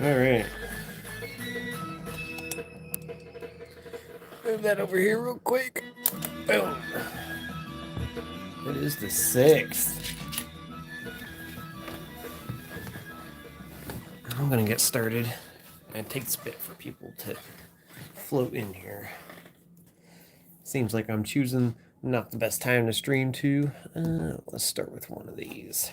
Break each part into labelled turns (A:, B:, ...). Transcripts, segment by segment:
A: All right. Move that over here real quick. Boom. It is the 6th. I'm gonna get started. It takes a bit for people to float in here. Seems like I'm choosing not the best time to stream to. Let's start with one of these.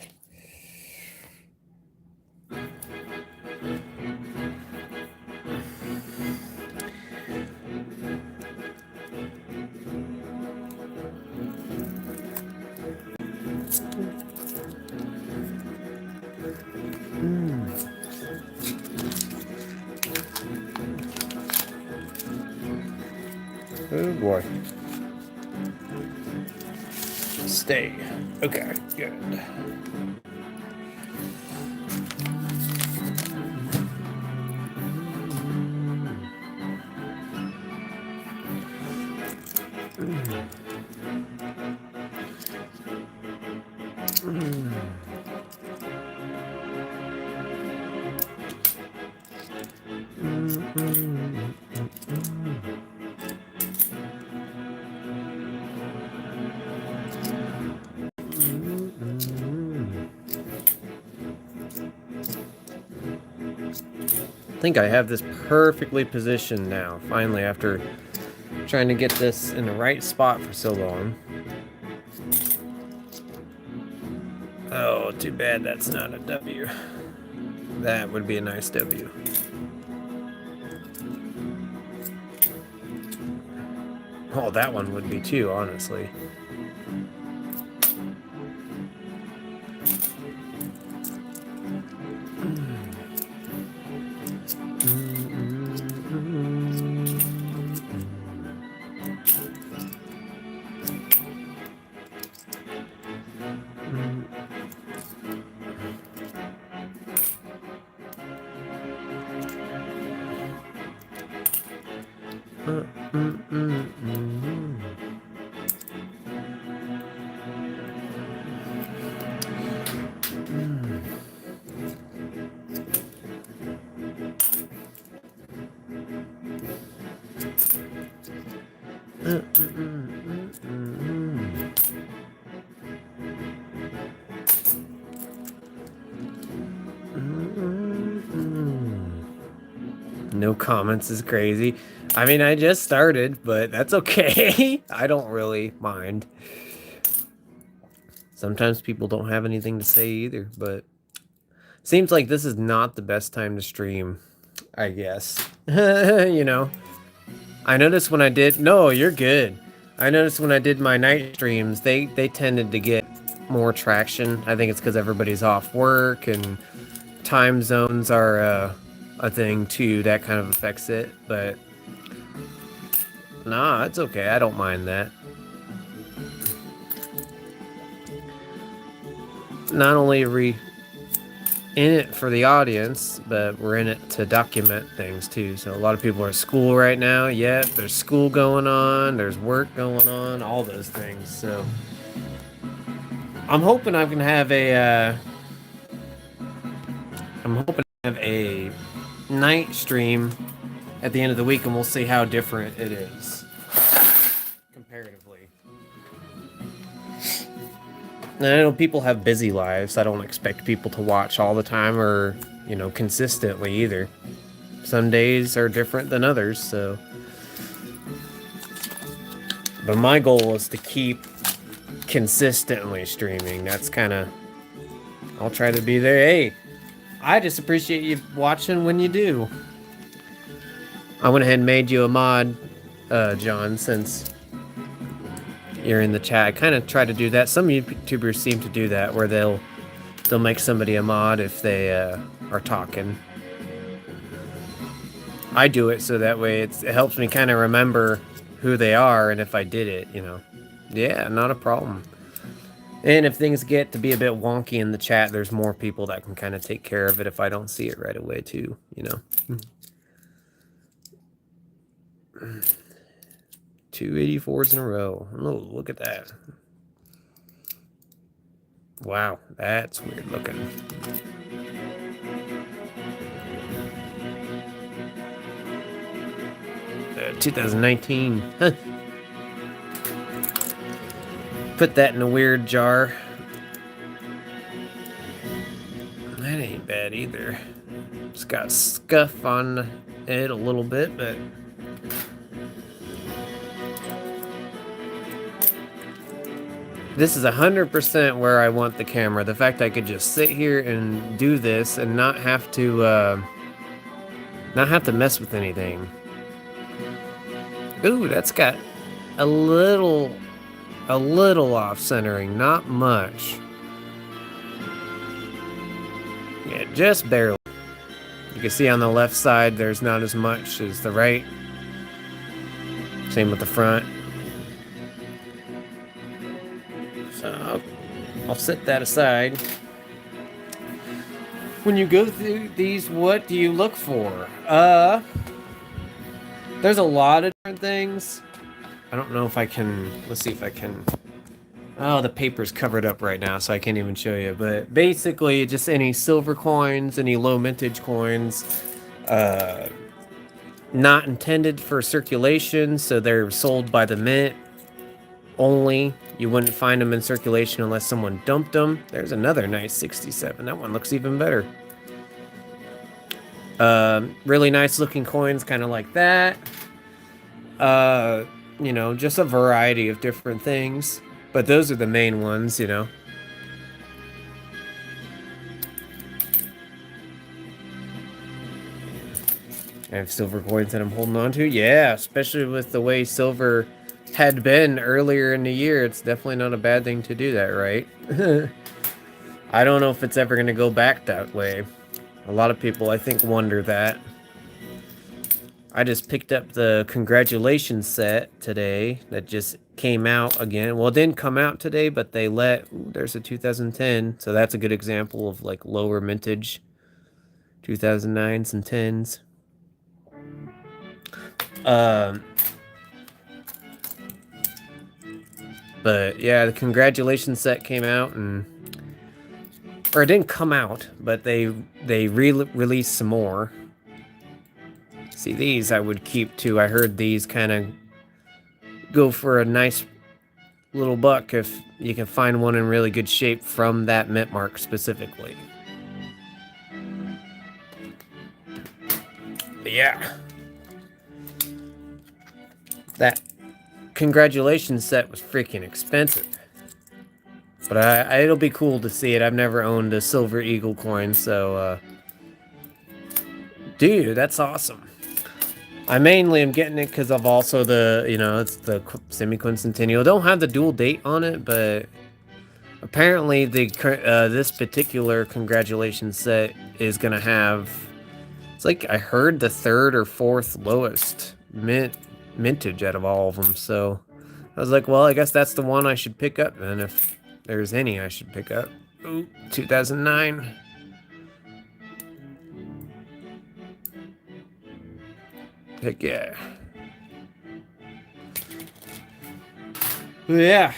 A: Oh boy. Stay. Okay, good. I think I have this perfectly positioned now, finally, after trying to get this in the right spot for so long. Oh, too bad that's not a W. That would be a nice W. Oh, that one would be too, honestly. No comments is crazy. I mean, I just started, but that's okay. I don't really mind. Sometimes people don't have anything to say either, but seems like this is not the best time to stream, I guess. You know? I noticed when I did... No, you're good. I noticed when I did my night streams, they tended to get more traction. I think it's because everybody's off work and time zones are a thing too. That kind of affects it, but... Nah, it's okay. I don't mind that. Not only are we in it for the audience, but we're in it to document things too. So a lot of people are at school right now. Yeah, there's school going on, there's work going on, all those things. So I'm hoping I can have a night stream at the end of the week, and we'll see how different it is comparatively. And I know people have busy lives. I don't expect people to watch all the time or, you know, consistently either. Some days are different than others, so. But my goal is to keep consistently streaming. That's kind of... I'll try to be there. Hey, I just appreciate you watching when you do. I went ahead and made you a mod, John, since you're in the chat. I kind of try to do that. Some YouTubers seem to do that, where they'll make somebody a mod if they are talking. I do it so that way it helps me kind of remember who they are and if I did it, you know. Yeah, not a problem. And if things get to be a bit wonky in the chat, there's more people that can kind of take care of it if I don't see it right away too, you know. 284s in a row. Oh, look at that. Wow, that's weird looking. 2019. Huh. Put that in a weird jar. That ain't bad either. It's got scuff on it a little bit, but this is 100% where I want the camera. The fact I could just sit here and do this and not have to mess with anything. Ooh, that's got a little off centering, not much. Yeah, just barely. You can see on the left side there's not as much as the right. Same with the front. So I'll set that aside. When you go through these, what do you look for? There's a lot of different things. I don't know if I can, let's see if I can. Oh, the paper's covered up right now, so I can't even show you. But basically, just any silver coins, any low mintage coins, not intended for circulation, so they're sold by the mint only. You wouldn't find them in circulation unless someone dumped them. There's another nice 67. That one looks even better. Really nice looking coins, kind of like that. You know, just a variety of different things. But those are the main ones, you know. I have silver coins that I'm holding on to. Yeah, especially with the way silver had been earlier in the year. It's definitely not a bad thing to do that, right? I don't know if it's ever going to go back that way. A lot of people, I think, wonder that. I just picked up the congratulations set today that just came out again. Well, it didn't come out today, but they let... Ooh, there's a 2010. So that's a good example of, like, lower mintage 2009s and 10s. But yeah, the congratulations set came out, and or it didn't come out, but they released some more. See, these I would keep too. I heard these kind of go for a nice little buck if you can find one in really good shape from that mint mark specifically. But yeah, that congratulations set was freaking expensive. But it'll be cool to see it. I've never owned a Silver Eagle coin, so dude, that's awesome. I mainly am getting it because of also the, you know, it's the semi-quincentennial. Don't have the dual date on it, but apparently the this particular congratulations set is gonna have, it's like I heard the 3rd or 4th lowest mintage out of all of them. So I was like, well, I guess that's the one I should pick up, and if there's any I should pick up. Ooh, 2009. Heck yeah. Yeah.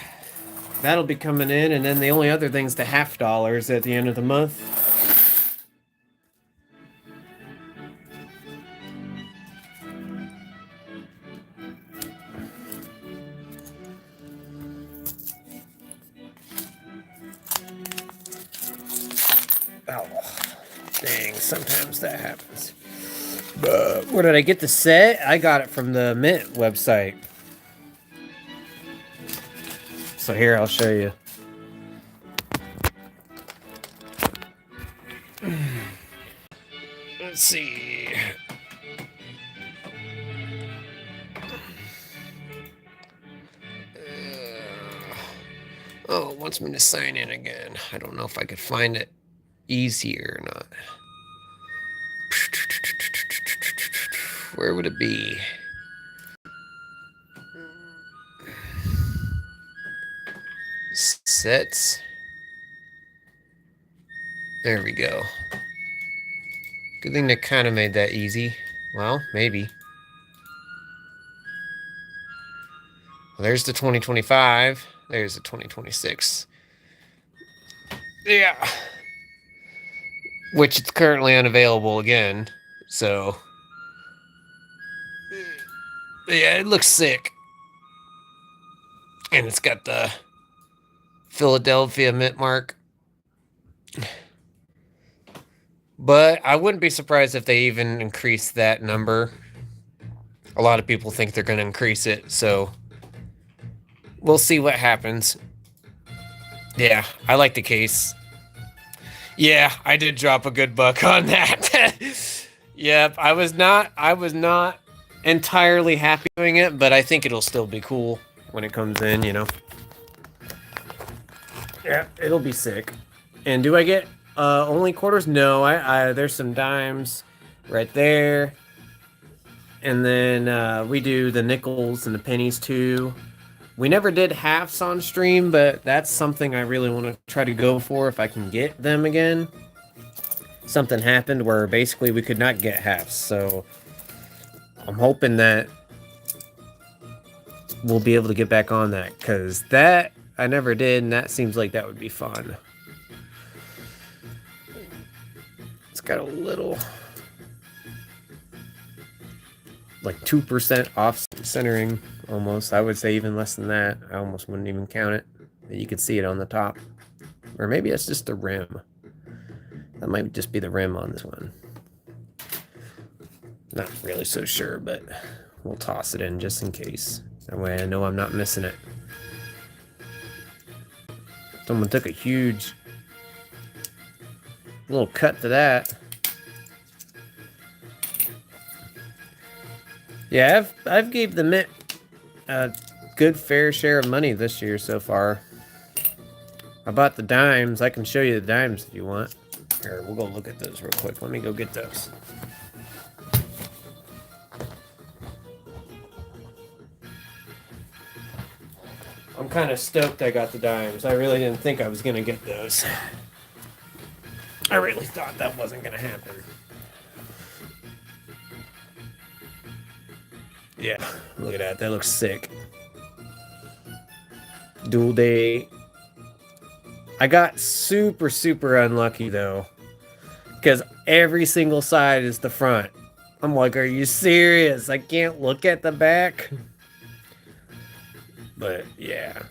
A: That'll be coming in, and then the only other thing's the $50 at the end of the month. Oh, dang, sometimes that happens. Where did I get the set? I got it from the Mint website. So here, I'll show you. Let's see. Oh, it wants me to sign in again. I don't know if I could find it easier or not. Where would it be? Sets. There we go. Good thing they kind of made that easy. Well, maybe. Well, there's the 2025. There's the 2026. Yeah. Which it's currently unavailable again. So Yeah, it looks sick. And it's got the Philadelphia mint mark. But I wouldn't be surprised if they even increase that number. A lot of people think they're going to increase it, so we'll see what happens. Yeah, I like the case. Yeah, I did drop a good buck on that. Yep, I was not entirely happy doing it, but I think it'll still be cool when it comes in, you know. Yeah, it'll be sick. And do I get only quarters? No, I there's some dimes right there. And then we do the nickels and the pennies too. We never did halves on stream, but that's something I really want to try to go for if I can get them again. Something happened where basically we could not get halves, so I'm hoping that we'll be able to get back on that, because that I never did, and that seems like that would be fun. It's got a little, like 2% off centering, almost. I would say even less than that. I almost wouldn't even count it. You could see it on the top. Or maybe that's just the rim. That might just be the rim on this one. Not really so sure, but we'll toss it in just in case. That way I know I'm not missing it. Someone took a huge little cut to that. Yeah, I've gave the mint a good fair share of money this year so far. I bought the dimes. I can show you the dimes if you want. Here, we'll go look at those real quick. Let me go get those. I'm kind of stoked I got the dimes. I really didn't think I was going to get those. I really thought that wasn't going to happen. Yeah, look at that. That looks sick. Dual day. I got super, super unlucky, though. Because every single side is the front. I'm like, are you serious? I can't look at the back? But, yeah.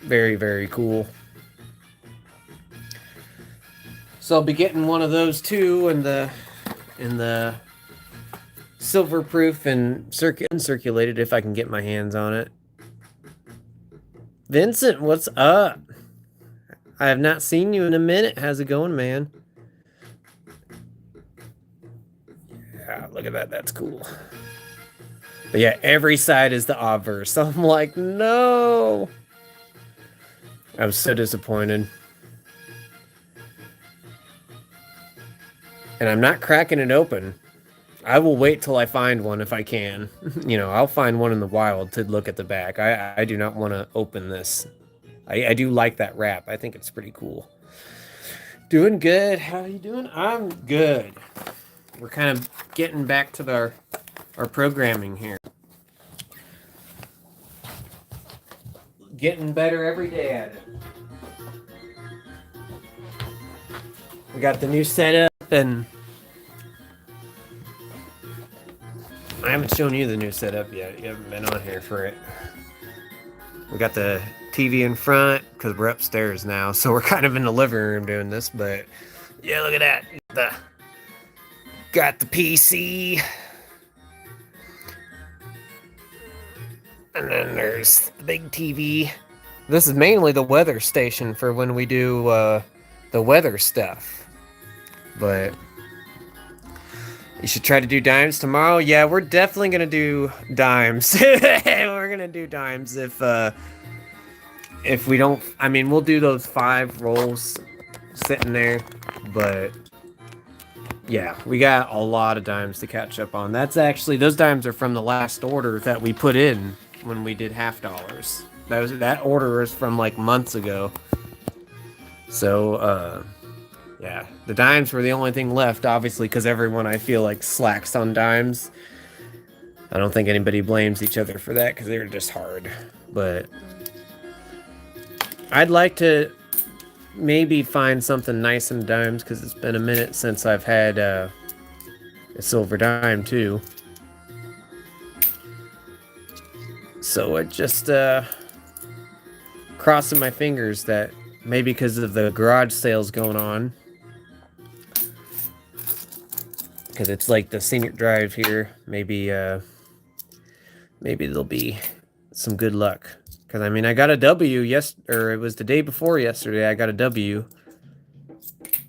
A: Very, very cool. So I'll be getting one of those, too, in the silver proof and uncirculated if I can get my hands on it. Vincent, what's up? I have not seen you in a minute. How's it going, man? Yeah, look at that. That's cool. But yeah, every side is the obverse. So I'm like, no. I was so disappointed. And I'm not cracking it open. I will wait till I find one if I can. You know, I'll find one in the wild to look at the back. I do not want to open this. I do like that wrap. I think it's pretty cool. Doing good. How are you doing? I'm good. We're kind of getting back to our programming here. Getting better every day at it. We got the new setup, and I haven't shown you the new setup yet. You haven't been on here for it. We got the TV in front because we're upstairs now, so we're kind of in the living room doing this. But yeah, look at that. Got the PC, and then there's the big TV. This is mainly the weather station for when we do the weather stuff. But you should try to do dimes tomorrow. Yeah, we're definitely gonna do dimes. We're gonna do dimes if we don't. I mean, we'll do those 5 rolls sitting there, but yeah, we got a lot of dimes to catch up on. That's actually, those dimes are from the last order that we put in when we did $half. That order is from like months ago. So yeah, the dimes were the only thing left, obviously, because everyone, I feel like, slacks on dimes. I don't think anybody blames each other for that because they were just hard. But I'd like to maybe find something nice in dimes because it's been a minute since I've had a silver dime, too. So I just crossing my fingers that maybe because of the garage sales going on, because it's like the scenic drive here, maybe there'll be some good luck. Because I mean, I got a W or it was the day before yesterday. I got a W.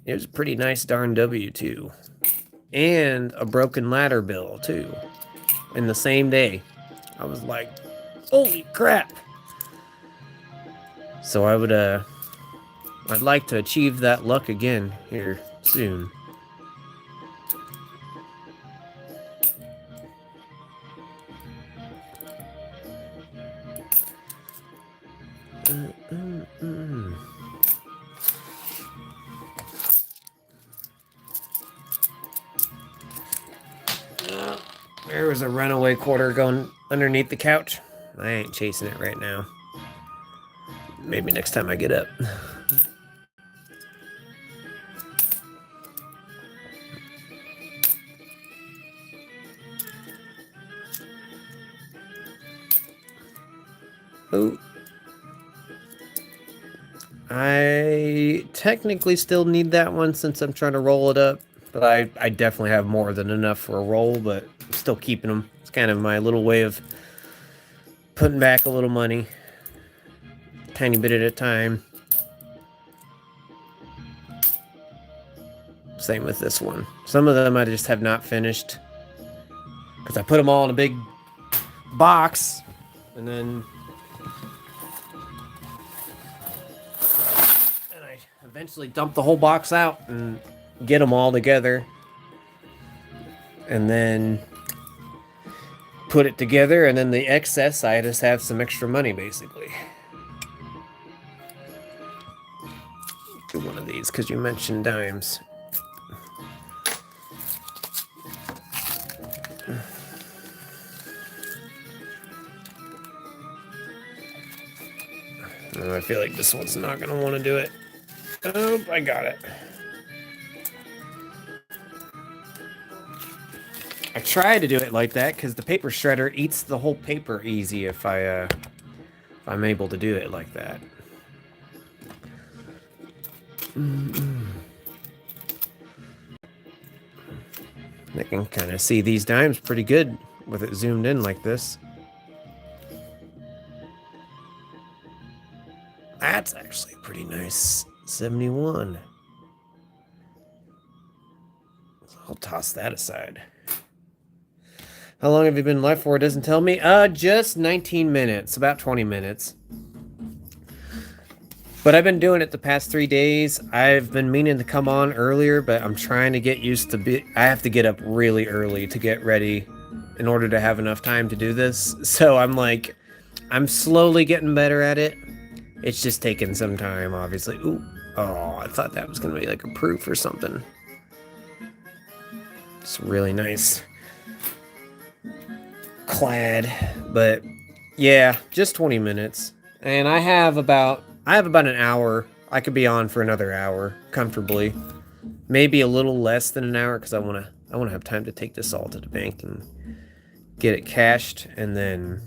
A: It was a pretty nice darn W too, and a broken ladder bill too, in the same day. I was like, holy crap! So I would I'd like to achieve that luck again here soon. There was a runaway quarter going underneath the couch. I ain't chasing it right now. Maybe next time I get up. Oh. I technically still need that one since I'm trying to roll it up. But I definitely have more than enough for a roll, but I'm still keeping them. It's kind of my little way of putting back a little money. Tiny bit at a time. Same with this one. Some of them I just have not finished. Because I put them all in a big box. And then I eventually dump the whole box out and get them all together. And then put it together. And then the excess, I just have some extra money, basically. Do one of these because you mentioned dimes. I feel like this one's not going to want to do it. Oh, I got it. I try to do it like that because the paper shredder eats the whole paper easy if I'm able to do it like that. I can kind of see these dimes pretty good with it zoomed in like this. That's actually pretty nice. 71. So I'll toss that aside. How long have you been live for? It doesn't tell me. Just 19 minutes. About 20 minutes. But I've been doing it the past 3 days. I've been meaning to come on earlier, but I'm trying to get used to I have to get up really early to get ready in order to have enough time to do this. So I'm slowly getting better at it. It's just taking some time, obviously. Ooh. Oh, I thought that was going to be like a proof or something. It's really nice. Clad. But, yeah, just 20 minutes. And I have about an hour. I could be on for another hour, comfortably. Maybe a little less than an hour, because I want to have time to take this all to the bank and get it cashed, and then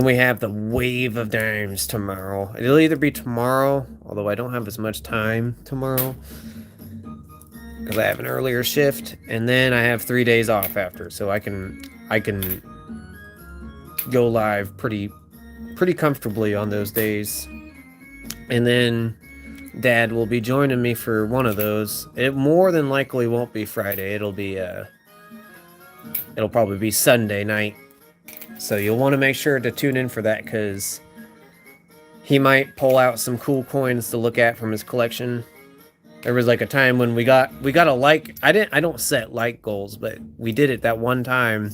A: we have the wave of dimes tomorrow. It'll either be tomorrow, although I don't have as much time tomorrow because I have an earlier shift, and then I have 3 days off after, so I can go live pretty comfortably on those days. And then Dad will be joining me for one of those. It more than likely won't be Friday. It'll probably be Sunday night. So you'll want to make sure to tune in for that, because he might pull out some cool coins to look at from his collection. There was like a time when we got a like. I don't set like goals, but we did it that one time,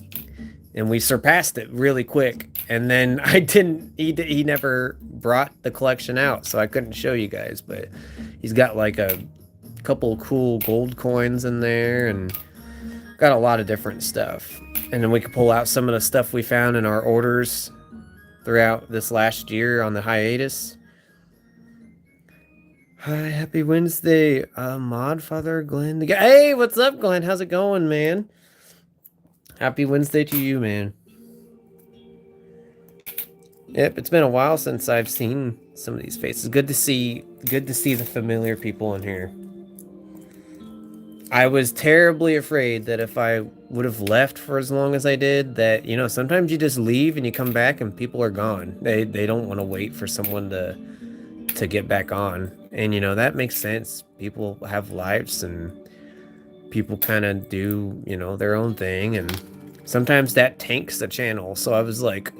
A: and we surpassed it really quick. And then I didn't. He never brought the collection out, so I couldn't show you guys. But he's got like a couple cool gold coins in there, and got a lot of different stuff. And then we could pull out some of the stuff we found in our orders throughout this last year on the hiatus. Hi, happy Wednesday, Modfather Glenn. Hey, what's up, Glenn? How's it going, man? Happy Wednesday to you, man. Yep, it's been a while since I've seen some of these faces. Good to see the familiar people in here. I was terribly afraid that if I would have left for as long as I did, that, you know, sometimes you just leave and you come back and people are gone. They don't want to wait for someone to get back on. And, you know, that makes sense. People have lives and people kind of do, you know, their own thing. And sometimes that tanks the channel. So I was like,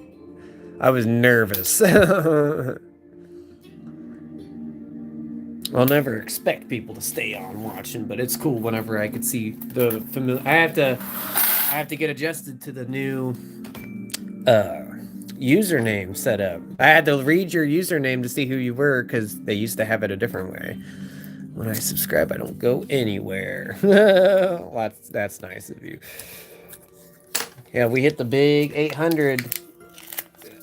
A: I was nervous. I'll never expect people to stay on watching, but it's cool whenever I could see the familiar. I have to get adjusted to the new username setup. I had to read your username to see who you were because they used to have it a different way. When I subscribe, I don't go anywhere. Well, that's nice of you. Yeah, we hit the big 800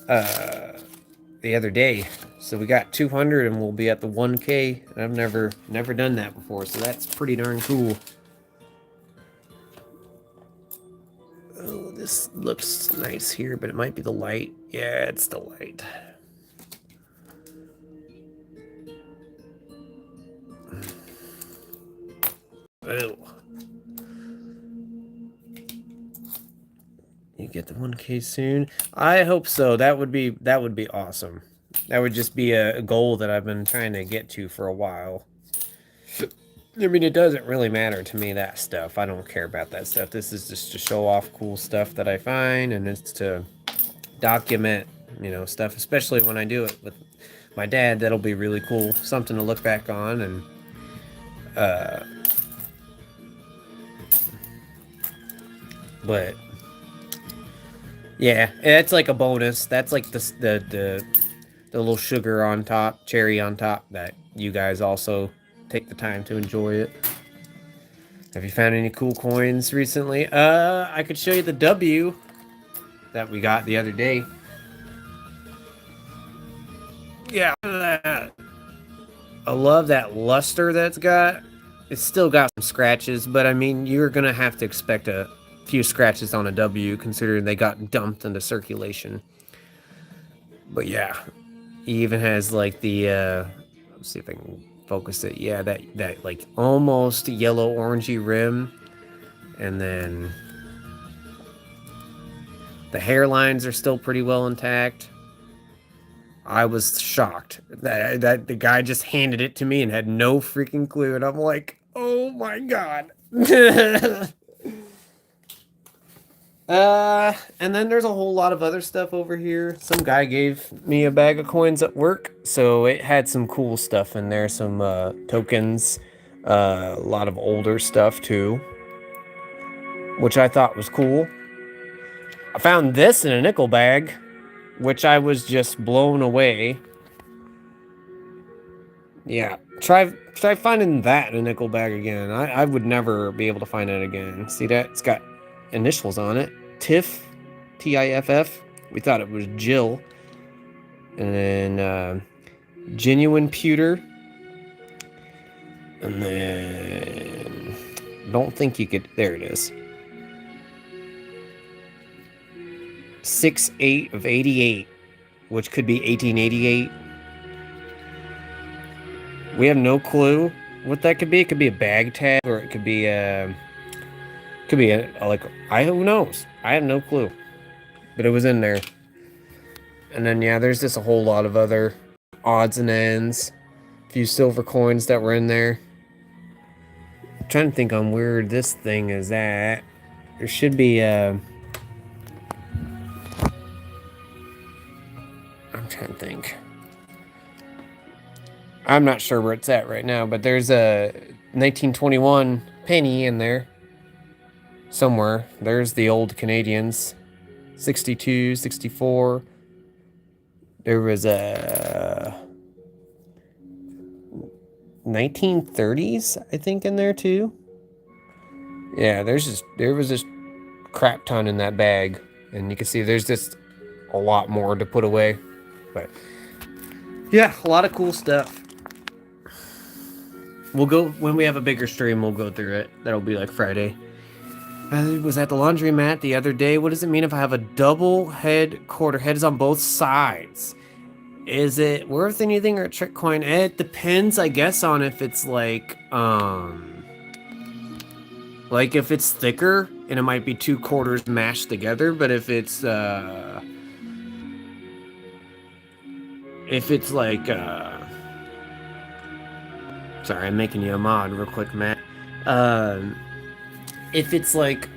A: the other day. So we got 200 and we'll be at the 1K. I've never done that before, so that's pretty darn cool. Oh, this looks nice here, but it might be the light. Yeah, it's the light. Oh. You get the 1K soon? I hope so. That would be awesome. That would just be a goal that I've been trying to get to for a while. I mean, it doesn't really matter to me, that stuff. I don't care about that stuff. This is just to show off cool stuff that I find, and it's to document, you know, stuff, especially when I do it with my dad. That'll be really cool. Something to look back on, and but yeah, it's like a bonus. That's like the little sugar on top, cherry on top, that you guys also take the time to enjoy it. Have you found any cool coins recently? I could show you the W that we got the other day. Yeah, look at that. I love that luster that's got. It's still got some scratches, but I mean, you're gonna have to expect a few scratches on a W considering they got dumped into circulation. But yeah, he even has like the let's see if I can focus it. Yeah, that like almost yellow orangey rim, and then the hairlines are still pretty well intact. I was shocked that the guy just handed it to me and had no freaking clue, and I'm like, oh my god. And then there's a whole lot of other stuff over here. Some guy gave me a bag of coins at work, so it had some cool stuff in there, some tokens, a lot of older stuff too, which I thought was cool. I found this in a nickel bag, which I was just blown away. Yeah, try finding that in a nickel bag again. I would never be able to find it again. See that? It's got initials on it. Tiff, T-I-F-F. We thought it was Jill. And then genuine pewter. And then don't think you could. There it is. 6/8 of 88, which could be 1888. We have no clue what that could be. It could be a bag tag, or it could be like, who knows? I have no clue, but it was in there. And then yeah, there's just a whole lot of other odds and ends, a few silver coins that were in there. I'm trying to think on where this thing is at. There should be I'm trying to think. I'm not sure where it's at right now, but there's a 1921 penny in there somewhere. There's the old Canadians. 62, 64. There was a 1930s, I think, in there too. Yeah, there was just crap ton in that bag, and you can see there's just a lot more to put away. But yeah, a lot of cool stuff. We'll go when we have a bigger stream. We'll go through it. That'll be like Friday. I was at the laundromat the other day. What does it mean if I have a double head quarter? Head is on both sides. Is it worth anything or a trick coin? It depends, I guess, on if it's like if it's thicker and it might be two quarters mashed together, but if it's like sorry, I'm making you a mod real quick, Matt. If it's like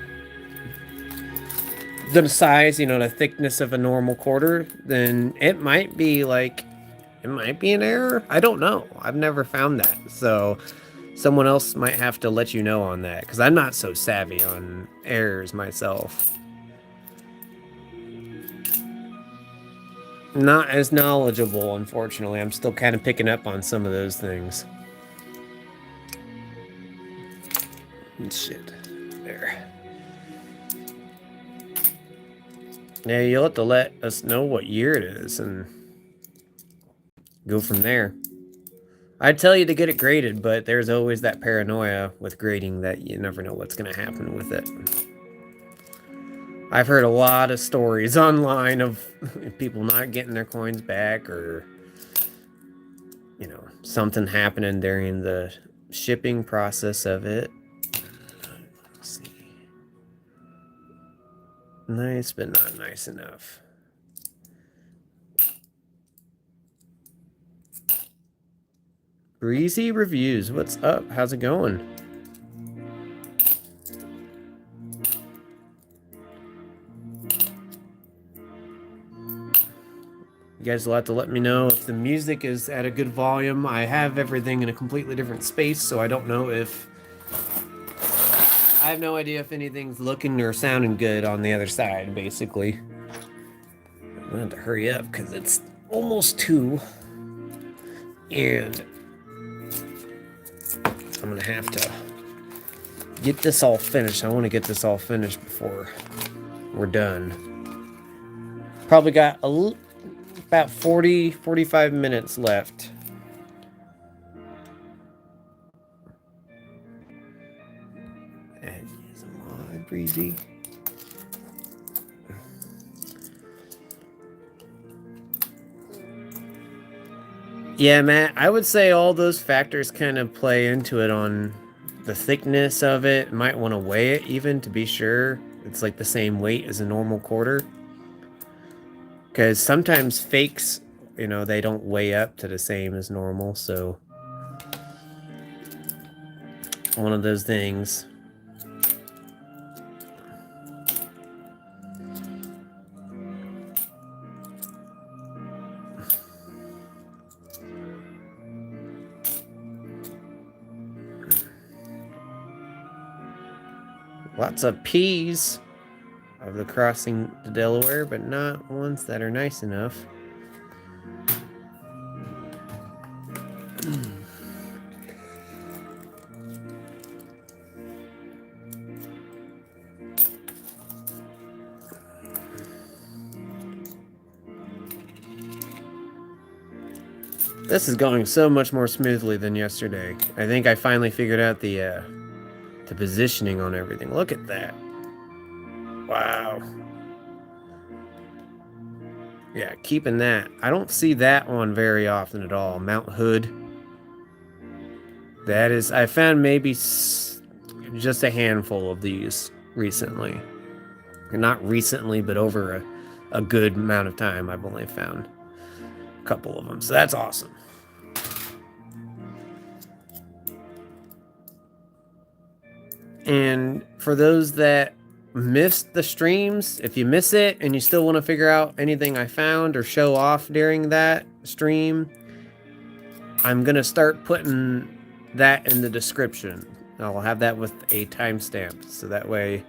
A: the size, the thickness of a normal quarter, then it might be an error. I don't know. I've never found that. So someone else might have to let you know on that because I'm not so savvy on errors myself. Not as knowledgeable, unfortunately. I'm still kind of picking up on some of those things. Shit. There. Yeah, you'll have to let us know what year it is and go from there. I'd tell you to get it graded, but there's always that paranoia with grading that you never know what's going to happen with it. I've heard a lot of stories online of people not getting their coins back or, something happening during the shipping process of it. Let's see. Nice, but not nice enough. Breezy Reviews, what's up? How's it going? You guys will have to let me know if the music is at a good volume. I have everything in a completely different space, so I don't know if... I have no idea if anything's looking or sounding good on the other side, basically. I'm gonna have to hurry up, because it's almost 2. And I'm gonna have to get this all finished. I want to get this all finished before we're done. Probably got about 45 minutes left. And here's a mod, Breezy. Yeah, Matt, I would say all those factors kind of play into it on the thickness of it. You might want to weigh it even to be sure it's like the same weight as a normal quarter. Because sometimes fakes, they don't weigh up to the same as normal, so one of those things. Lots of P's of the crossing the Delaware, but not ones that are nice enough. This is going so much more smoothly than yesterday. I think I finally figured out the positioning on everything. Look at that. Wow. Yeah, keeping that. I don't see that one very often at all. Mount Hood. That is, I found maybe just a handful of these recently. Not recently, but over a good amount of time. I've only found a couple of them. So that's awesome. And for those that missed the streams, if you miss it and you still want to figure out anything I found or show off during that stream, I'm going to start putting that in the description. I'll have that with a timestamp, so that way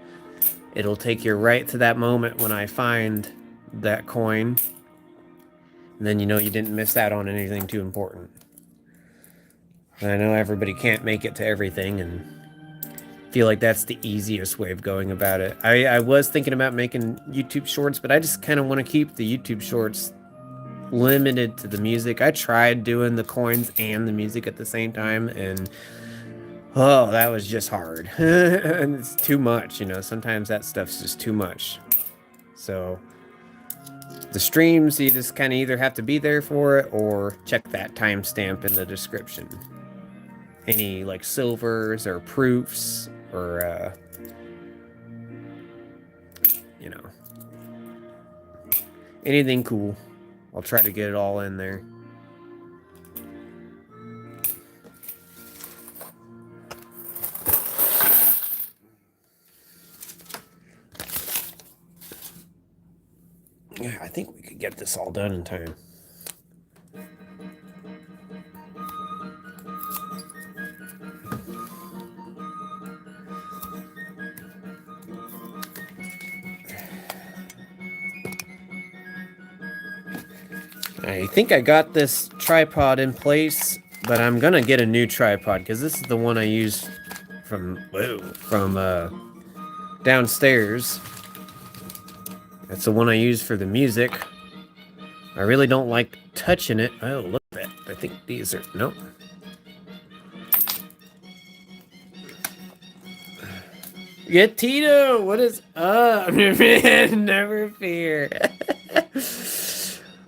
A: it'll take you right to that moment when I find that coin. And then you know you didn't miss out on anything too important. And I know everybody can't make it to everything, and feel like that's the easiest way of going about it. I was thinking about making YouTube shorts, but I just kind of want to keep the YouTube shorts limited to the music. I tried doing the coins and the music at the same time, and Oh, that was just hard. And it's too much, you know. Sometimes that stuff's just too much. So the streams, you just kind of either have to be there for it or check that timestamp in the description. Any like silvers or proofs or you know, anything cool. I'll try to get it all in there. Yeah, I think we could get this all done in time. I think I got this tripod in place, but I'm gonna get a new tripod because this is the one I use from downstairs. That's the one I use for the music. I really don't like touching it. Oh, look at that. I think these are... Nope. Get Tito! What is up? Never fear.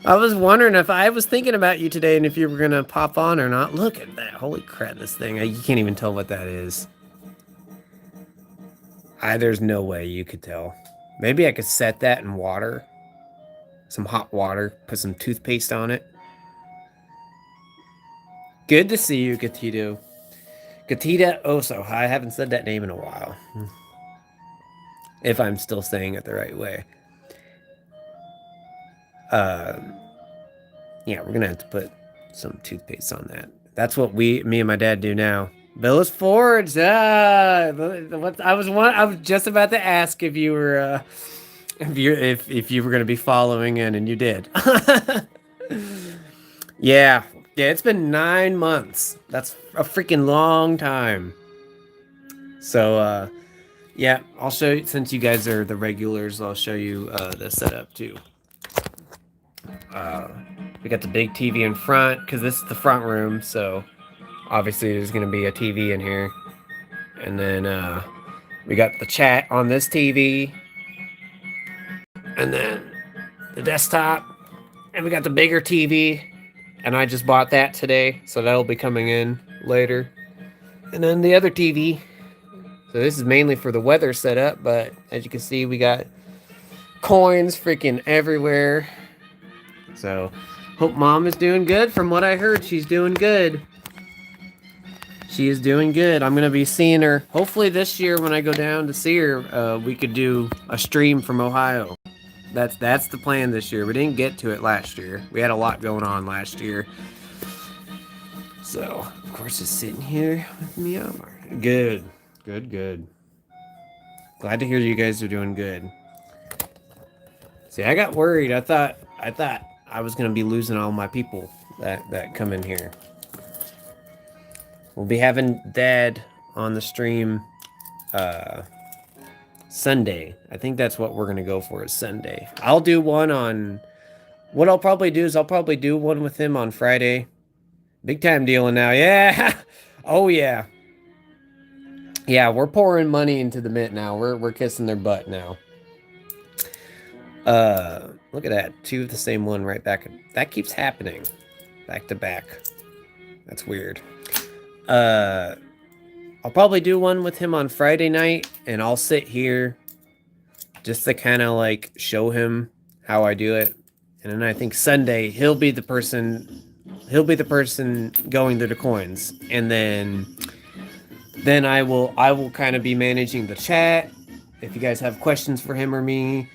A: I was wondering if I was thinking about you today and if you were going to pop on or not. Look at that. Holy crap, this thing. You can't even tell what that is. There's no way you could tell. Maybe I could set that in water. Some hot water. Put some toothpaste on it. Good to see you, Gatito. Gatita Oso. I haven't said that name in a while. If I'm still saying it the right way. Yeah, we're gonna have to put some toothpaste on that. That's what me and my dad do now. Billis Forge. I was just about to ask if you were if you were gonna be following in, and you did. Yeah, it's been 9 months. That's a freaking long time. So yeah, I'll show you, since you guys are the regulars, I'll show you the setup too. We got the big TV in front because this is the front room, so obviously there's gonna be a TV in here. And then we got the chat on this TV, and then the desktop, and we got the bigger TV, and I just bought that today, so that'll be coming in later. And then the other TV. So this is mainly for the weather setup, but as you can see, we got coins freaking everywhere. So hope mom is doing good. From what I heard, she's doing good. She is doing good. I'm gonna be seeing her hopefully this year when I go down to see her. We could do a stream from Ohio. That's the plan this year. We didn't get to it last year. We had a lot going on last year. So of course, just sitting here with me. Good. Glad to hear you guys are doing good. See, I got worried. I thought I was gonna be losing all my people that come in here. We'll be having Dad on the stream Sunday. I think that's what we're gonna go for, is Sunday. I'll do one on... What I'll probably do is I'll probably do one with him on Friday. Big time dealing now. Yeah. Oh yeah. Yeah, we're pouring money into the mint now. We're kissing their butt now. Look at that. 2 of the same one right back. That keeps happening. Back to back. That's weird. I'll probably do one with him on Friday night, and I'll sit here just to kind of like show him how I do it. And then I think Sunday he'll be the person going to the coins, and then I will kind of be managing the chat if you guys have questions for him or me,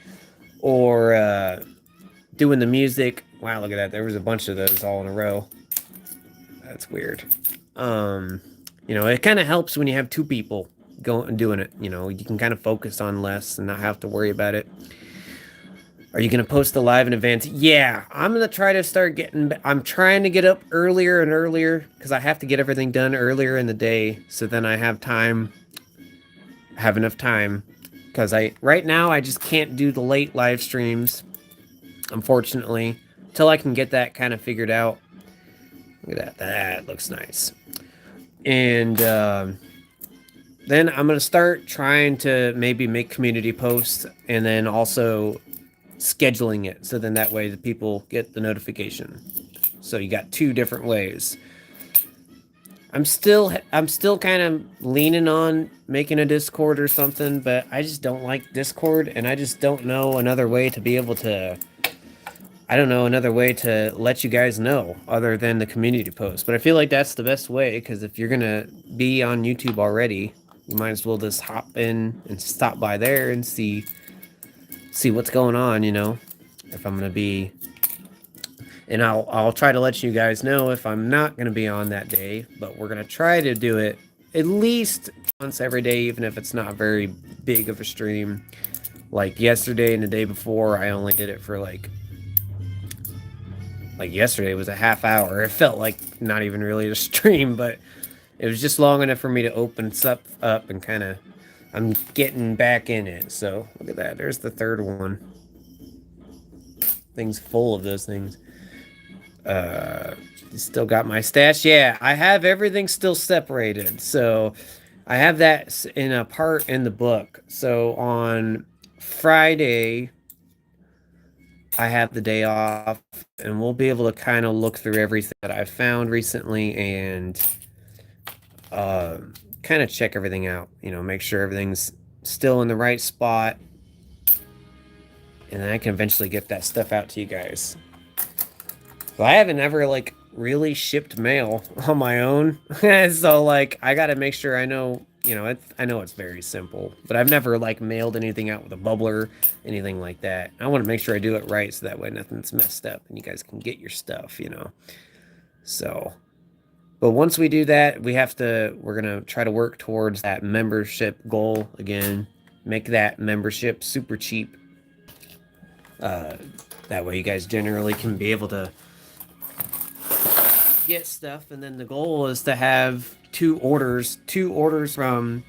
A: or doing the music. Wow, look at that. There was a bunch of those all in a row. That's weird. You know, it kind of helps when you have 2 people going and doing it. You know, you can kind of focus on less and not have to worry about it. Are you going to post the live in advance? Yeah, I'm going to try to start getting... I'm trying to get up earlier and earlier because I have to get everything done earlier in the day, so then I have enough time. Because right now I just can't do the late live streams, unfortunately, until I can get that kind of figured out. Look at that. That looks nice. And then I'm going to start trying to maybe make community posts and then also scheduling it. So then that way the people get the notification. So you got two different ways. I'm still kind of leaning on making a Discord or something, but I just don't like Discord, and I just don't know another way to be able to, I don't know another way to let you guys know other than the community post. But I feel like that's the best way, because if you're gonna be on YouTube already, you might as well just hop in and stop by there and see what's going on, you know, if I'm gonna be. And I'll try to let you guys know if I'm not going to be on that day, but we're going to try to do it at least once every day, even if it's not very big of a stream. Like yesterday and the day before, I only did it for like yesterday was a half hour. It felt like not even really a stream, but it was just long enough for me to open stuff up and kind of, I'm getting back in it. So look at that. There's the third one. Thing's full of those things. Still got my stash. Yeah, I have everything still separated. So I have that in a part in the book. So on Friday, I have the day off, and we'll be able to kind of look through everything that I've found recently and kind of check everything out. You know, make sure everything's still in the right spot. And then I can eventually get that stuff out to you guys. So I haven't ever, like, really shipped mail on my own. So, like, I gotta make sure I know, you know, I know it's very simple. But I've never, like, mailed anything out with a bubbler, anything like that. I want to make sure I do it right so that way nothing's messed up and you guys can get your stuff, you know. So, but once we do that, we're gonna try to work towards that membership goal again. Make that membership super cheap. That way you guys generally can be able to get stuff, and then the goal is to have two orders from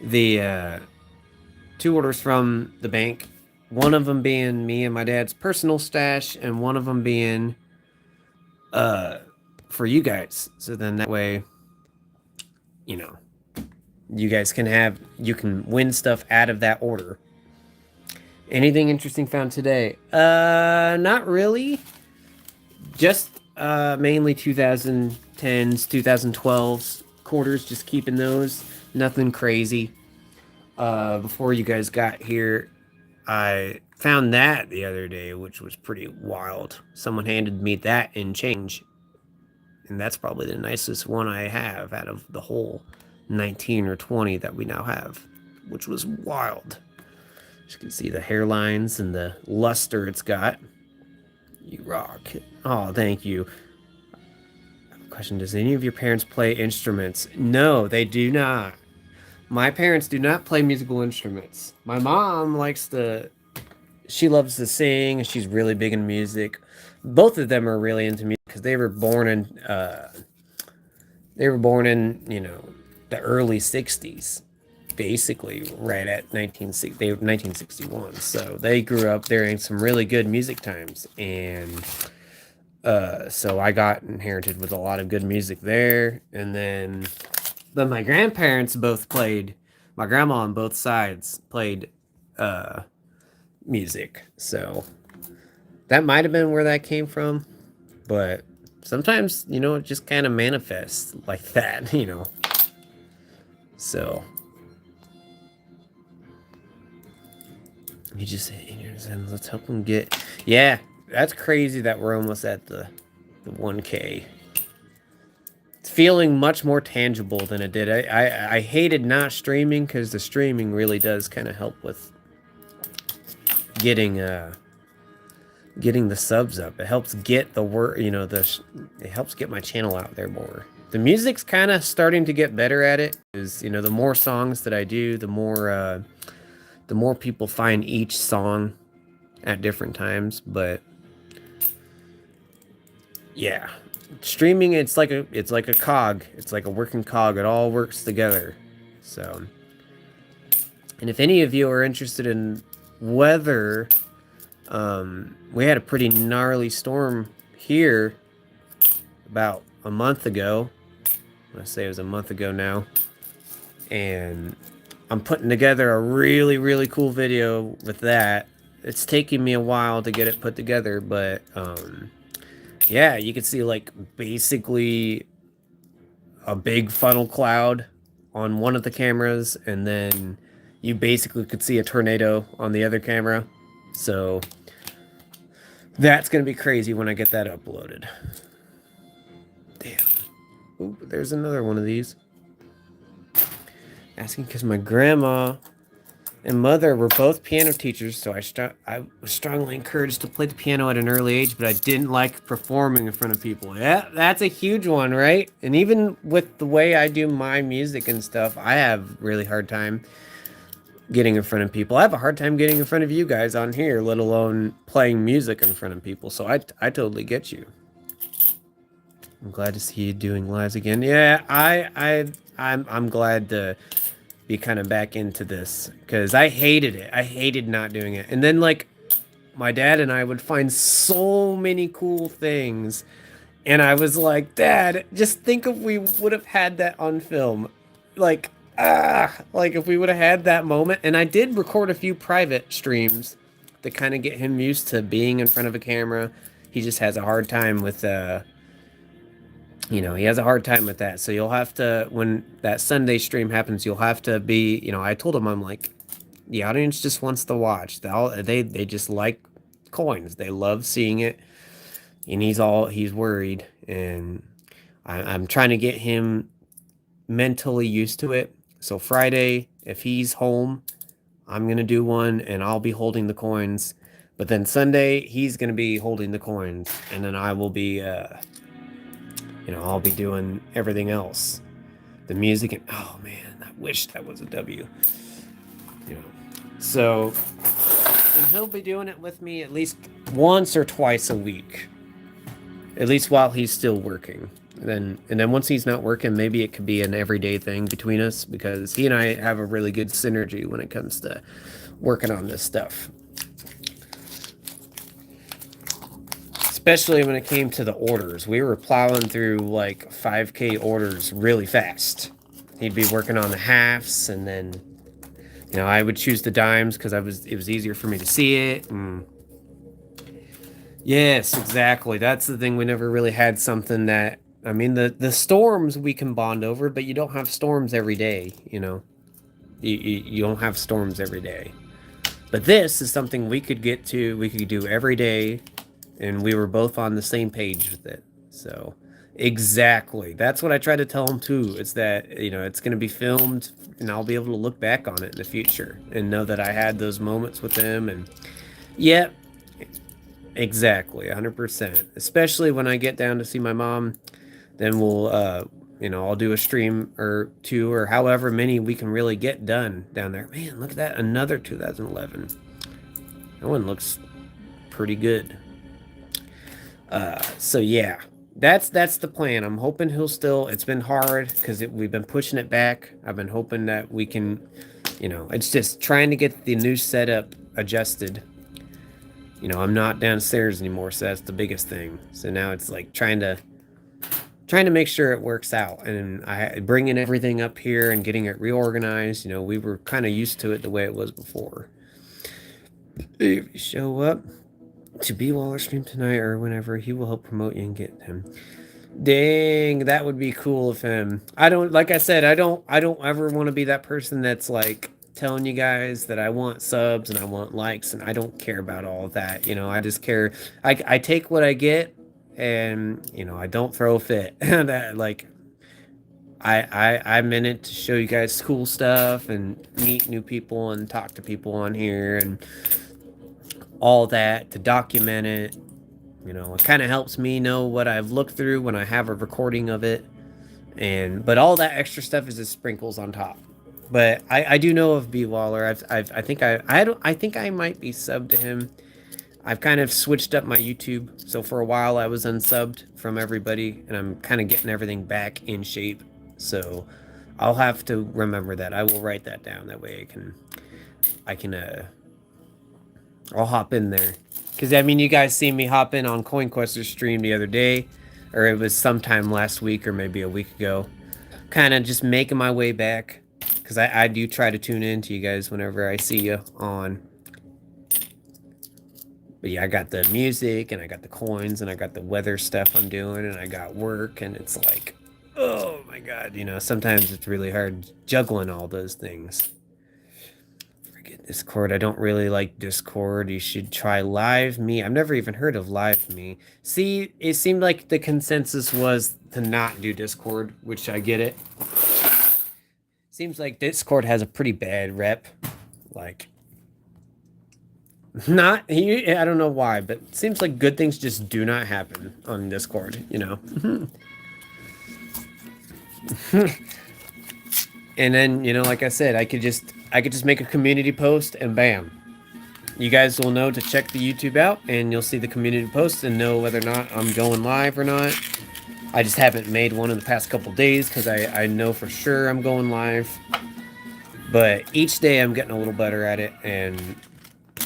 A: the bank, one of them being me and my dad's personal stash, and one of them being for you guys. So then that way, you know, you guys you can win stuff out of that order. Anything interesting found today? Not really. Just mainly 2010s, 2012s quarters, just keeping those. Nothing crazy. Before you guys got here, I found that the other day, which was pretty wild. Someone handed me that in change. And that's probably the nicest one I have out of the whole 19 or 20 that we now have, which was wild. You can see the hairlines and the luster it's got. You rock. Oh, thank you. Question: does any of your parents play instruments? No, they do not. My parents do not play musical instruments. My mom she loves to sing, and she's really big in music. Both of them are really into music because they were born in, you know, the early 60s. Basically right at 1961, so they grew up during some really good music times, and so I got inherited with a lot of good music there. And then my grandparents both played. My grandma on both sides played music, so that might have been where that came from. But sometimes, you know, it just kind of manifests like that, you know. So you just and let's help them get. Yeah, that's crazy that we're almost at the 1K. It's feeling much more tangible than it did. I hated not streaming because the streaming really does kind of help with getting the subs up. It helps get the word, you know, it helps get my channel out there more. The music's kind of starting to get better at it. Is, you know, the more songs that I do, the more people find each song at different times. But yeah, streaming, it's like a cog. It's like a working cog. It all works together. So, and if any of you are interested in weather, we had a pretty gnarly storm here about a month ago. I say it was a month ago now. and I'm putting together a really, really cool video with that. It's taking me a while to get it put together, but yeah, you can see like basically a big funnel cloud on one of the cameras, and then you basically could see a tornado on the other camera. So that's gonna be crazy when I get that uploaded. Damn. Ooh, there's another one of these. Asking because my grandma and mother were both piano teachers, so I was strongly encouraged to play the piano at an early age, but I didn't like performing in front of people. Yeah, that's a huge one, right? And even with the way I do my music and stuff, I have really hard time getting in front of people. I have a hard time getting in front of you guys on here, let alone playing music in front of people. So I totally get you. I'm glad to see you doing lives again. Yeah, I'm glad to be kind of back into this because I hated it. I hated not doing it. And then like my dad and I would find so many cool things, and I was like, Dad, just think if we would have had that on film. Like if we would have had that moment. And I did record a few private streams to kind of get him used to being in front of a camera. He just has a hard time with he has a hard time with that. So you'll have to, when that Sunday stream happens, you'll have to be, I told him, I'm like, the audience just wants to watch. They just like coins. They love seeing it. And he's worried. And I'm trying to get him mentally used to it. So Friday, if he's home, I'm going to do one and I'll be holding the coins. But then Sunday, he's going to be holding the coins. And then I will be, I'll be doing everything else. The music and, oh man, I wish that was a W. So, and he'll be doing it with me at least once or twice a week. At least while he's still working. And then once he's not working, maybe it could be an everyday thing between us, because he and I have a really good synergy when it comes to working on this stuff. Especially when it came to the orders. We were plowing through like 5K orders really fast. He'd be working on the halves, and then, I would choose the dimes because it was easier for me to see it. And yes, exactly. That's the thing. We never really had something that, the storms we can bond over, but you don't have storms every day, You don't have storms every day. But this is something we could do every day. And we were both on the same page with it. So, exactly. That's what I try to tell him, too. It's that, it's going to be filmed, and I'll be able to look back on it in the future and know that I had those moments with him. And, yeah, exactly, 100%. Especially when I get down to see my mom, then we'll, I'll do a stream or two or however many we can really get done down there. Man, look at that. Another 2011. That one looks pretty good. So yeah, that's the plan. I'm hoping he'll still, it's been hard because we've been pushing it back. I've been hoping that we can, it's just trying to get the new setup adjusted. I'm not downstairs anymore, so that's the biggest thing. So now it's like trying to make sure it works out, and bringing everything up here and getting it reorganized. We were kind of used to it the way it was before. If you show up to B Waller stream tonight or whenever, he will help promote you and get him. Dang, that would be cool of him. Like I said, I don't ever want to be that person that's like telling you guys that I want subs and I want likes, and I don't care about all of that. I just care. I take what I get, and I don't throw a fit. That like I'm in it to show you guys cool stuff and meet new people and talk to people on here and all that, to document it. It kind of helps me know what I've looked through when I have a recording of it. But all that extra stuff is just sprinkles on top. But I do know of B Waller. I think I might be subbed to him. I've kind of switched up my YouTube. So for a while I was unsubbed from everybody, and I'm kind of getting everything back in shape. So I'll have to remember that. I will write that down. That way I'll hop in there. Because, you guys see me hop in on CoinQuester's stream the other day. Or it was sometime last week or maybe a week ago. Kind of just making my way back. because I do try to tune in to you guys whenever I see you on. But yeah, I got the music, and I got the coins, and I got the weather stuff I'm doing, and I got work, and it's like, oh my god, you know, sometimes it's really hard juggling all those things. Forget Discord. I don't really like Discord. You should try Live Me. I've never even heard of Live Me. See, it seemed like the consensus was to not do Discord, which I get it. Seems like Discord has a pretty bad rep. Like, not he. I don't know why, but it seems like good things just do not happen on Discord. You know. And then, you know, like I said, I could just make a community post, and bam, you guys will know to check the YouTube out, and you'll see the community post and know whether or not I'm going live or not. I just haven't made one in the past couple days because I know for sure I'm going live. But each day I'm getting a little better at it, and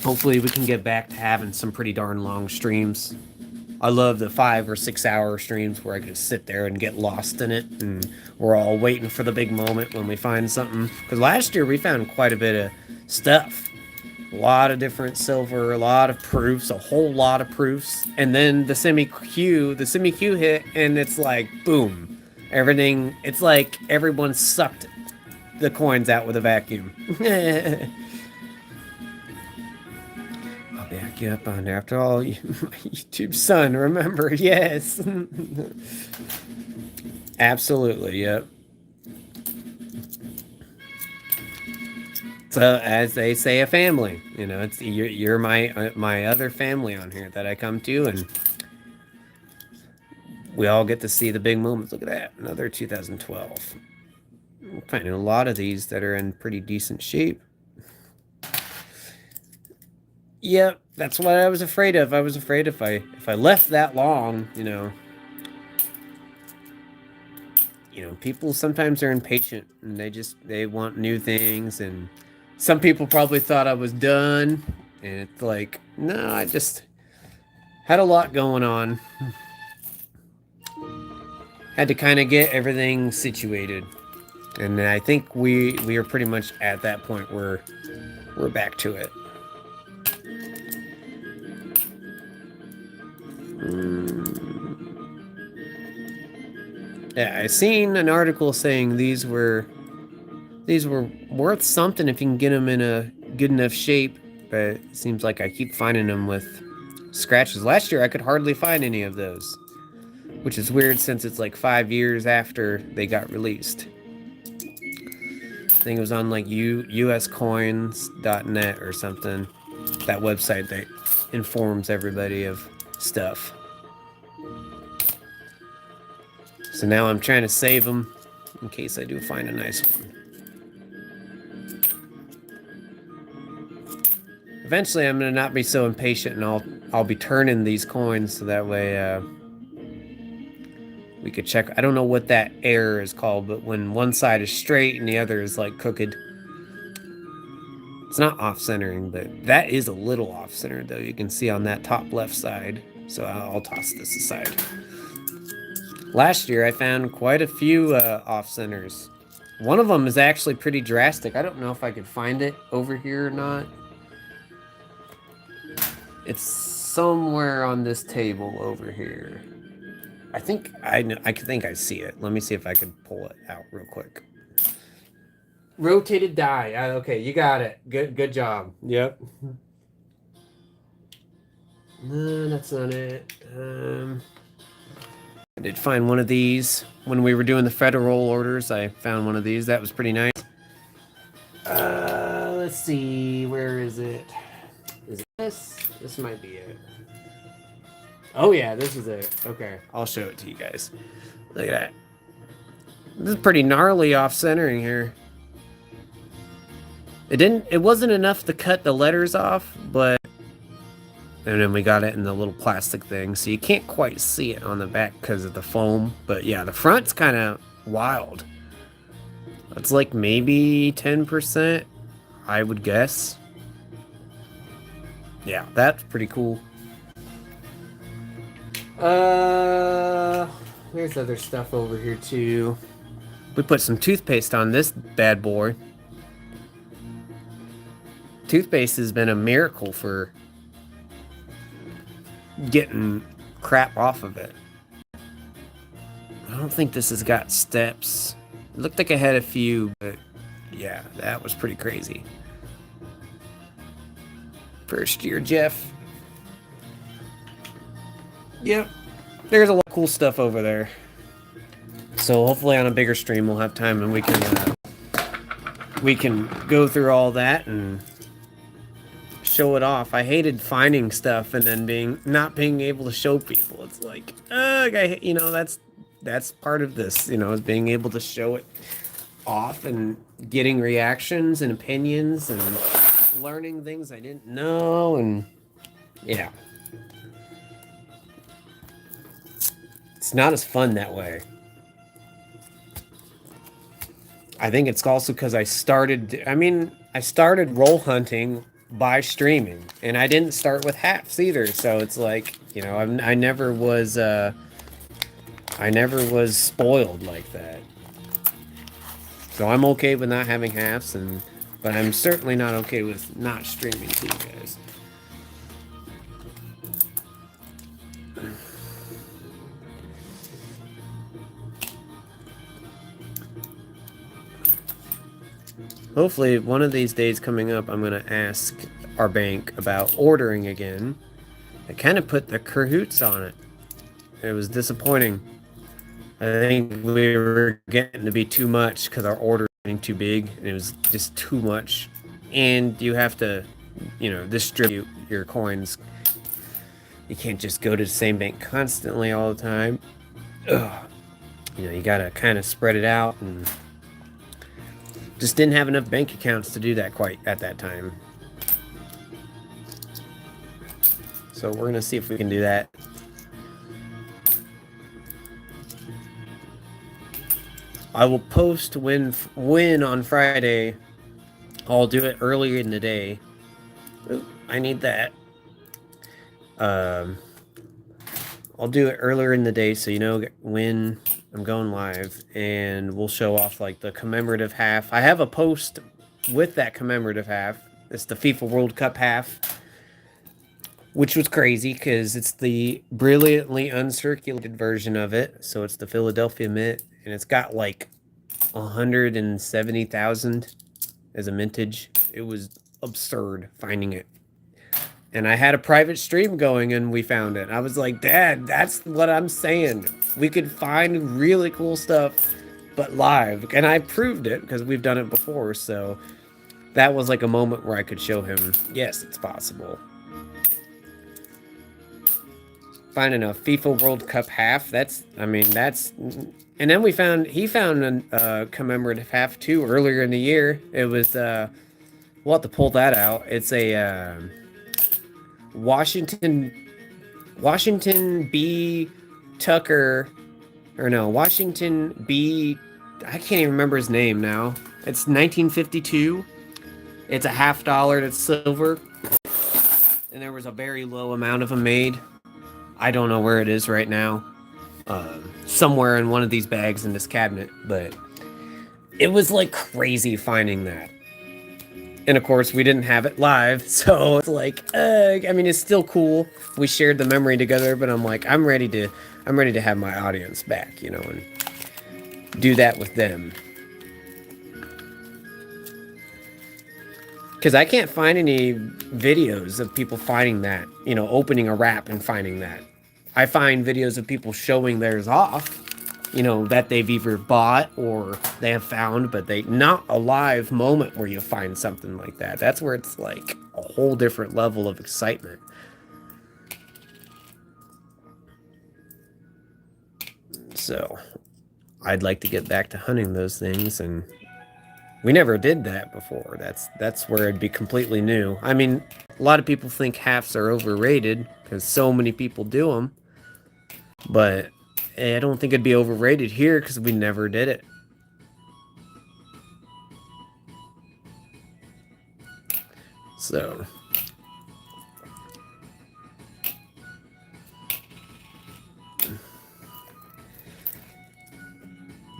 A: hopefully we can get back to having some pretty darn long streams. I love the 5 or 6 hour streams where I can just sit there and get lost in it, and we're all waiting for the big moment when we find something. Because last year we found quite a bit of stuff. A lot of different silver, a lot of proofs, a whole lot of proofs. And then the semi-Q hit, and it's like, boom. Everything, it's like everyone sucked the coins out with a vacuum. I'll back you up on there. After all, my YouTube son, remember, yes. Absolutely, yep. So, as they say, a family. You know, it's you're my other family on here that I come to, and we all get to see the big moments. Look at that, another 2012. I'm finding a lot of these that are in pretty decent shape. Yep, that's what I was afraid of. I was afraid if I left that long, you know, people sometimes are impatient, and they want new things, and some people probably thought I was done, and it's like, no, I just had a lot going on. Had to kind of get everything situated. And I think we are pretty much at that point where we're back to it. Yeah, I seen an article saying these were worth something if you can get them in a good enough shape, but it seems like I keep finding them with scratches. Last year I could hardly find any of those, which is weird since it's like 5 years after they got released. I think it was on like uscoins.net or something, that website that informs everybody of stuff. So now I'm trying to save them in case I do find a nice one. Eventually I'm going to not be so impatient, and I'll be turning these coins so that way we could check. I don't know what that error is called, but when one side is straight and the other is like crooked. It's not off-centering, but that is a little off-centered, though. You can see on that top left side. So I'll toss this aside. Last year I found quite a few off-centers. One of them is actually pretty drastic. I don't know if I could find it over here or not. It's somewhere on this table over here. I think I see it. Let me see if I can pull it out real quick. Rotated die. Okay, you got it. Good job. Yep. No, that's not it. I did find one of these when we were doing the federal orders. I found one of these. That was pretty nice. Let's see. Where is it? Is it this? This might be it. Oh yeah, this is it. Okay, I'll show it to you guys. Look at that. This is pretty gnarly off-centering here. It wasn't enough to cut the letters off, but and then we got it in the little plastic thing, so you can't quite see it on the back because of the foam. But yeah, the front's kind of wild. It's like maybe 10%, I would guess. Yeah, that's pretty cool. There's other stuff over here too. We put some toothpaste on this bad boy. Toothpaste has been a miracle for getting crap off of it. I don't think this has got steps. It looked like I had a few, but yeah, that was pretty crazy. First year, Jeff. Yep, there's a lot of cool stuff over there. So hopefully on a bigger stream we'll have time and we can go through all that and show it off. I hated finding stuff and then not being able to show people. It's like, that's part of this, is being able to show it off and getting reactions and opinions and learning things I didn't know, and yeah. It's not as fun that way. I think it's also because I started roll hunting by streaming, and I didn't start with halves either, so it's like, I never was spoiled like that. So I'm okay with not having halves, but I'm certainly not okay with not streaming to you guys. Hopefully, one of these days coming up, I'm going to ask our bank about ordering again. I kind of put the cahoots on it. It was disappointing. I think we were getting to be too much because our order was getting too big, and it was just too much. And you have to, distribute your coins. You can't just go to the same bank constantly all the time. Ugh. You got to kind of spread it out, and just didn't have enough bank accounts to do that quite at that time. So we're gonna see if we can do that. I will post when on Friday. I'll do it earlier in the day. Ooh, I need that. I'll do it earlier in the day so when I'm going live, and we'll show off like the commemorative half. I have a post with that commemorative half. It's the FIFA World Cup half, which was crazy because it's the brilliantly uncirculated version of it. So it's the Philadelphia Mint, and it's got like 170,000 as a mintage. It was absurd finding it. And I had a private stream going and we found it. I was like, Dad, that's what I'm saying. We could find really cool stuff, but live. And I proved it because we've done it before. So that was like a moment where I could show him, yes, it's possible. Finding a FIFA World Cup half, and then he found a commemorative half too earlier in the year. It was, we'll have to pull that out. It's a, Washington B. Tucker, Washington B. I can't even remember his name now. It's 1952. It's a $50 that's silver, and there was a very low amount of them made. I don't know where it is right now. Somewhere in one of these bags in this cabinet, but it was like crazy finding that. And of course, we didn't have it live, so it's like, it's still cool. We shared the memory together, but I'm like, I'm ready to have my audience back, and do that with them. Because I can't find any videos of people finding that, opening a wrap and finding that. I find videos of people showing theirs off, that they've either bought or they have found, but not a live moment where you find something like that. That's where it's like a whole different level of excitement. So I'd like to get back to hunting those things, and we never did that before. That's where it'd be completely new. I mean, a lot of people think halves are overrated because so many people do them, but I don't think it'd be overrated here because we never did it. So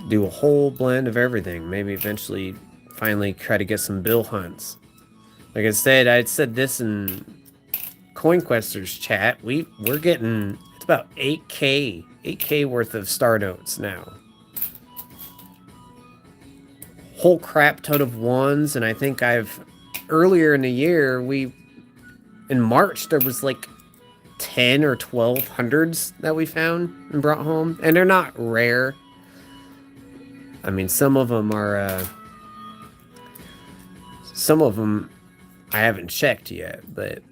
A: do a whole blend of everything. Maybe eventually finally try to get some bill hunts. Like I said, I said this in CoinQuesters chat. We're getting, it's about 8K worth of star notes now. Whole crap ton of ones, and I think earlier in the year, in March, there was like 10 or 12 hundreds that we found and brought home, and they're not rare. I mean, some of them I haven't checked yet, but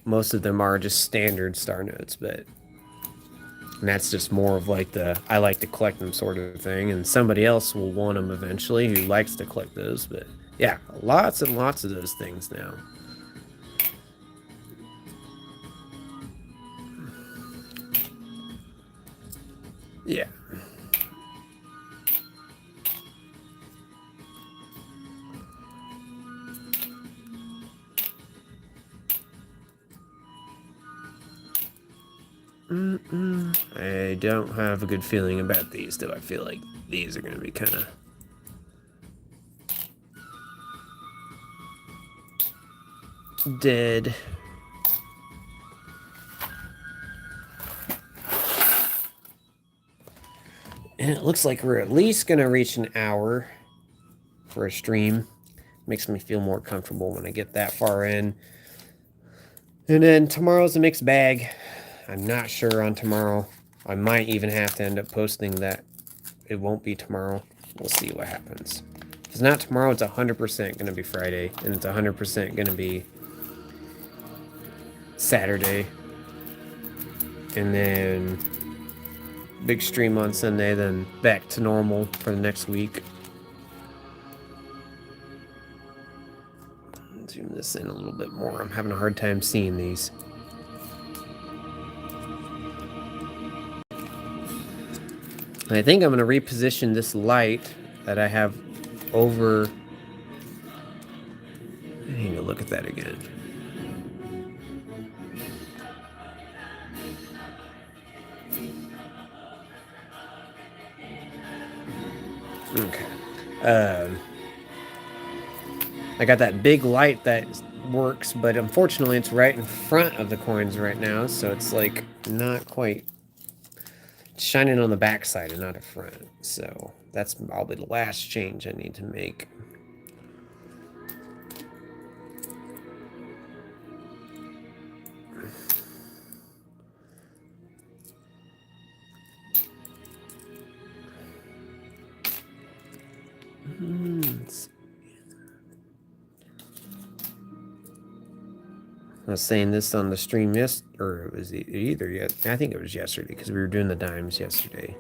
A: most of them are just standard star notes, and that's just more of like I like to collect them sort of thing, and somebody else will want them eventually who likes to collect those. But yeah, lots and lots of those things now. Yeah. I don't have a good feeling about these, though. I feel like these are going to be kind of... dead. And it looks like we're at least going to reach an hour for a stream. Makes me feel more comfortable when I get that far in. And then tomorrow's a mixed bag. I'm not sure on tomorrow. I might even have to end up posting that it won't be tomorrow. We'll see what happens. If it's not tomorrow, it's 100% going to be Friday. And it's 100% going to be Saturday. And then big stream on Sunday, then back to normal for the next week. Zoom this in a little bit more. I'm having a hard time seeing these. I think I'm going to reposition this light that I have over... I need to look at that again. Okay. I got that big light that works, but unfortunately it's right in front of the coins right now, so it's like not quite shining on the back side and not in front. So that's probably the last change I need to make. I was saying this on the stream or it was either yet. I think it was yesterday because we were doing the dimes yesterday.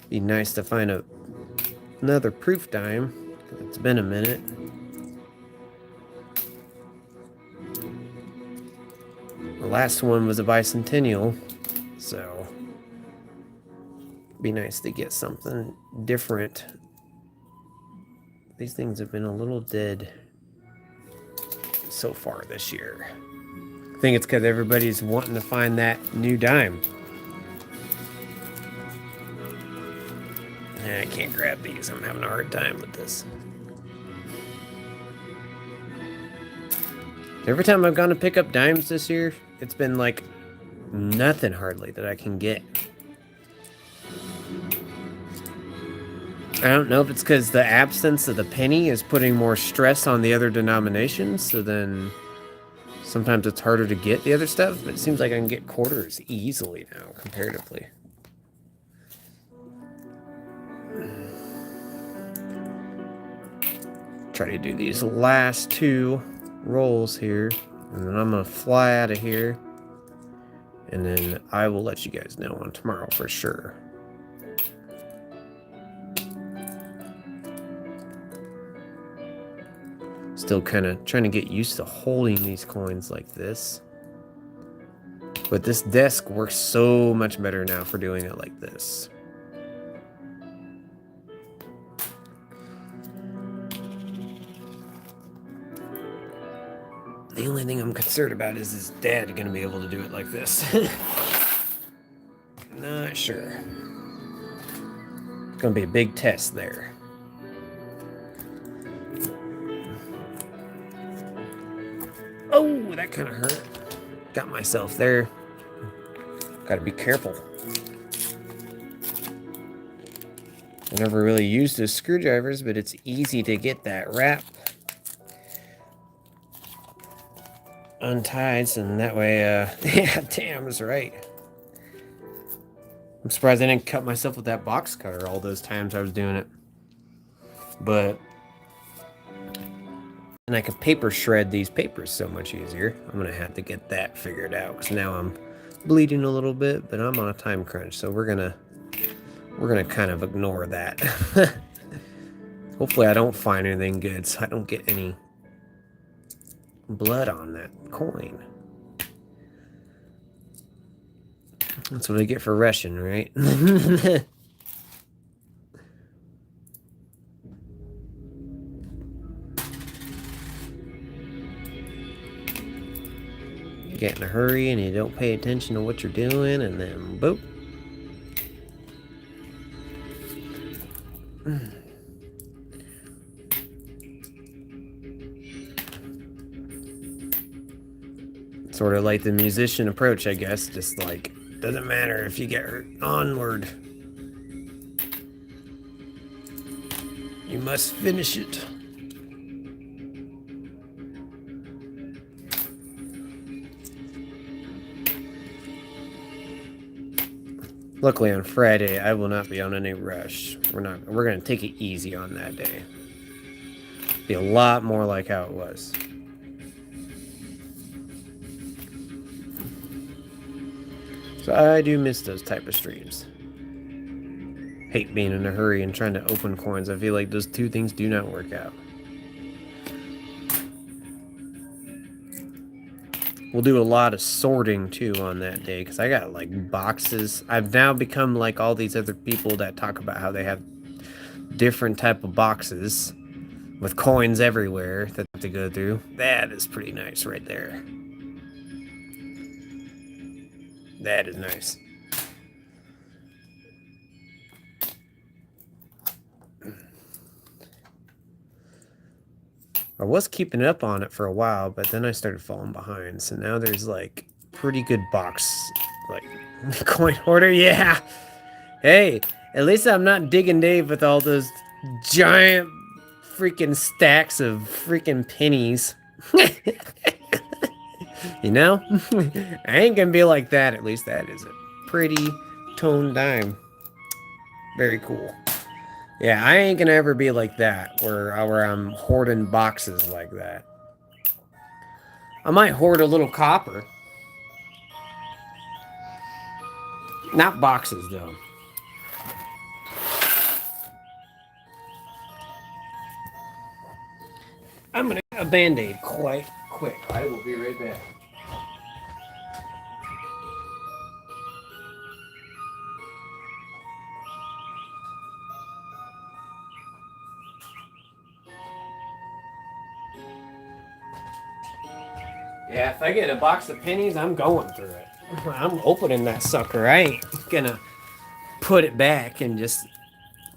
A: Be nice to find another proof dime. It's been a minute. The last one was a bicentennial, so be nice to get something different. These things have been a little dead so far this year. I think it's because everybody's wanting to find that new dime. I can't grab these. I'm having a hard time with this. Every time I've gone to pick up dimes this year, it's been like nothing hardly that I can get. I don't know if it's because the absence of the penny is putting more stress on the other denominations, so then sometimes it's harder to get the other stuff, but it seems like I can get quarters easily now, comparatively. Try to do these last two rolls here, and then I'm going to fly out of here, and then I will let you guys know on tomorrow for sure. Still kind of trying to get used to holding these coins like this. But this desk works so much better now for doing it like this. The only thing I'm concerned about is his dad going to be able to do it like this. Not sure. It's going to be a big test there. kind of hurt. Got myself there. Gotta be careful. I never really used those screwdrivers, but it's easy to get that wrap untied, and that way, yeah, damn, is right. I'm surprised I didn't cut myself with that box cutter all those times I was doing it. But, and I can paper shred these papers so much easier. I'm gonna have to get that figured out, because now I'm bleeding a little bit, but I'm on a time crunch, so we're gonna kind of ignore that. Hopefully I don't find anything good, so I don't get any blood on that coin. That's what I get for rushing, right? You get in a hurry and you don't pay attention to what you're doing, and then boop. Sort of like the musician approach, I guess. Just like, doesn't matter if you get hurt. Onward. You must finish it. Luckily on Friday, I will not be on any rush. We're gonna take it easy on that day. Be a lot more like how it was. So I do miss those type of streams. Hate being in a hurry and trying to open coins. I feel like those two things do not work out. We'll do a lot of sorting too on that day, because I got like boxes. I've now become like all these other people that talk about how they have different type of boxes with coins everywhere that they have to go through. That is pretty nice right there. That is nice. I was keeping up on it for a while, but then I started falling behind. So now there's like pretty good box, like coin hoarder. Yeah. Hey, at least I'm not digging Dave with all those giant freaking stacks of freaking pennies. You know? I ain't gonna be like that. At least that is a pretty toned dime. Very cool. Yeah, I ain't gonna ever be like that, where I'm hoarding boxes like that. I might hoard a little copper. Not boxes, though. I'm gonna get a Band-Aid quite quick. I will be right back. Yeah, if I get a box of pennies, I'm going through it. I'm opening that sucker. I ain't gonna put it back and just...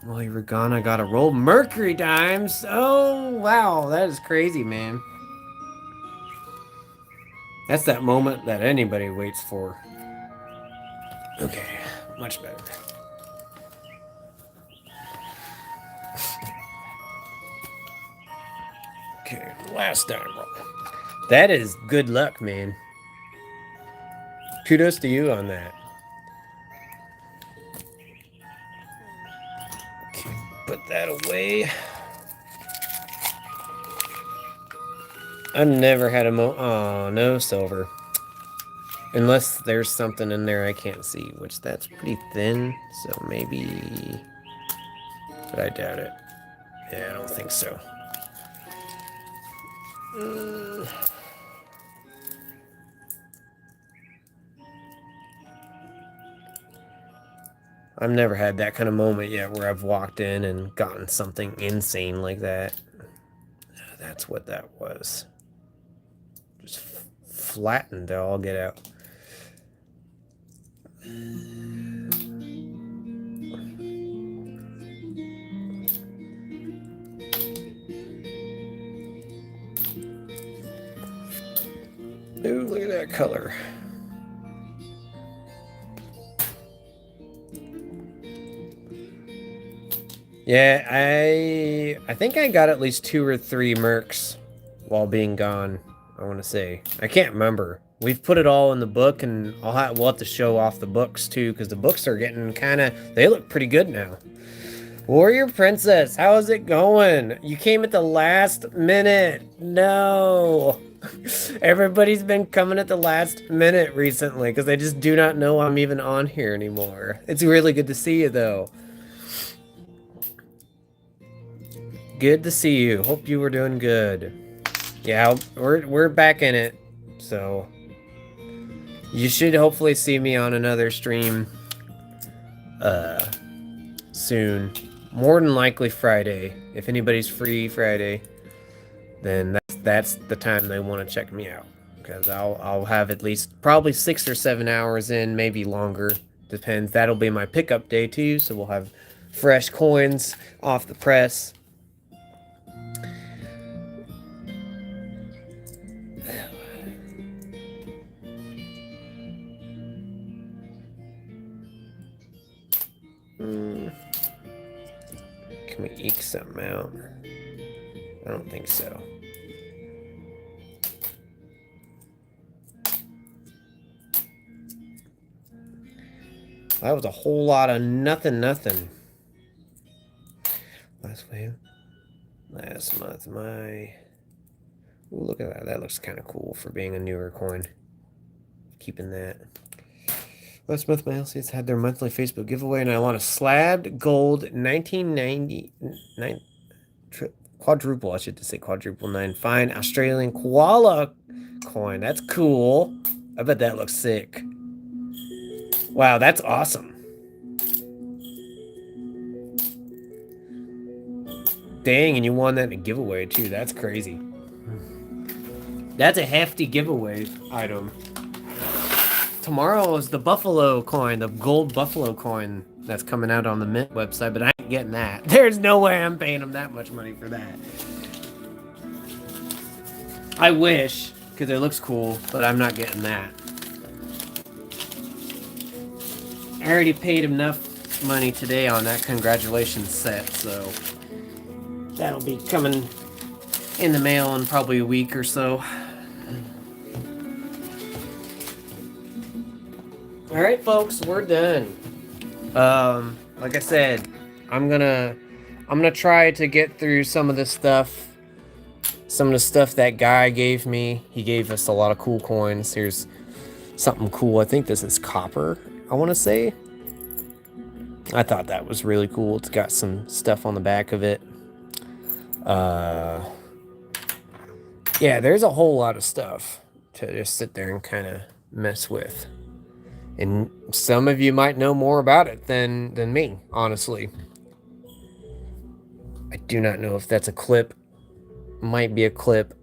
A: While you were gone, I got a roll. Mercury dimes! Oh, wow. That is crazy, man. That's that moment that anybody waits for. Okay, much better. Okay, last dime roll. That is good luck, man. Kudos to you on that. Okay, put that away. I've never had a oh, no silver. Unless there's something in there I can't see, which that's pretty thin, so maybe... But I doubt it. Yeah, I don't think so. I've never had that kind of moment yet where I've walked in and gotten something insane like that. That's what that was. Just flattened to all get out. at that color. Yeah, I think I got at least 2 or 3 mercs while being gone, I want to say. I can't remember. We've put it all in the book, and we'll have to show off the books, too, because the books are getting kind of... They look pretty good now. Warrior Princess, how is it going? You came at the last minute. No. Everybody's been coming at the last minute recently, because they just do not know I'm even on here anymore. It's really good to see you, though. Good to see you. Hope you were doing good. Yeah, we're back in it. So you should hopefully see me on another stream soon. More than likely Friday. If anybody's free Friday, then that's the time they want to check me out. Because I'll have at least probably 6 or 7 hours in, maybe longer. Depends. That'll be my pickup day too, so we'll have fresh coins off the press. Can we eke something out? I don't think so. That was a whole lot of nothing. Last month, my... Ooh, look at that. That looks kind of cool for being a newer coin. Keeping that. Last month, my LCS had their monthly Facebook giveaway, and I won a slabbed gold 1999 quadruple. I should just say quadruple 9 fine Australian koala coin. That's cool. I bet that looks sick. Wow, that's awesome. Dang, and you won that in a giveaway too. That's crazy. That's a hefty giveaway item. Tomorrow is the Buffalo coin, the gold Buffalo coin that's coming out on the Mint website, but I ain't getting that. There's no way I'm paying them that much money for that. I wish, because it looks cool, but I'm not getting that. I already paid enough money today on that congratulations set, so that'll be coming in the mail in probably a week or so. All right, folks, we're done. Like I said, I'm gonna try to get through some of the stuff that guy gave me. He gave us a lot of cool coins. Here's something cool. I think this is copper, I want to say. I thought that was really cool. It's got some stuff on the back of it. Yeah, there's a whole lot of stuff to just sit there and kind of mess with. And some of you might know more about it than me, honestly. I do not know if that's a clip. Might be a clip.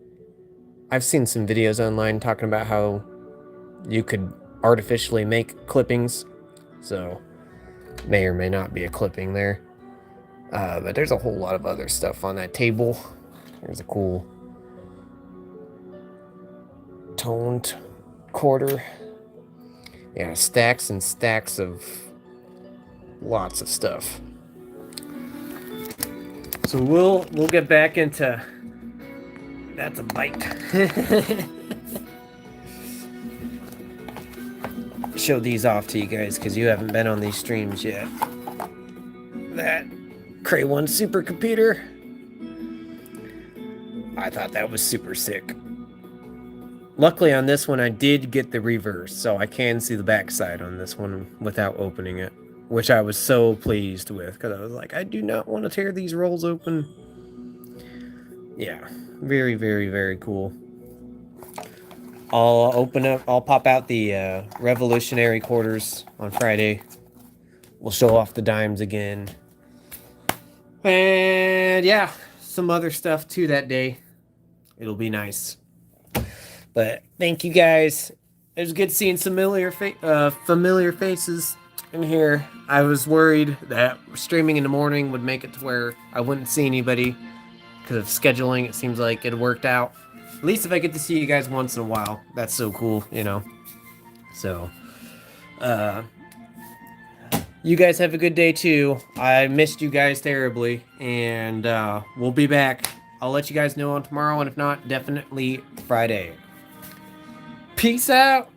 A: I've seen some videos online talking about how you could artificially make clippings. So, may or may not be a clipping there. But there's a whole lot of other stuff on that table. There's a cool toned quarter. Yeah, stacks and stacks of lots of stuff. So we'll get back into... That's a bite. Show these off to you guys because you haven't been on these streams yet. That Cray 1 supercomputer. I thought that was super sick. Luckily on this one I did get the reverse, so I can see the backside on this one without opening it, which I was so pleased with because I was like, I do not want to tear these rolls open. Yeah, very, very, very cool. I'll pop out the revolutionary quarters on Friday. We'll show off the dimes again. And yeah, some other stuff too that day. It'll be nice. But thank you guys. It was good seeing some familiar faces in here. I was worried that streaming in the morning would make it to where I wouldn't see anybody because of scheduling. It seems like it worked out. At least if I get to see you guys once in a while, that's so cool, you know. So, you guys have a good day too. I missed you guys terribly, and we'll be back. I'll let you guys know on tomorrow, and if not, definitely Friday. Peace out.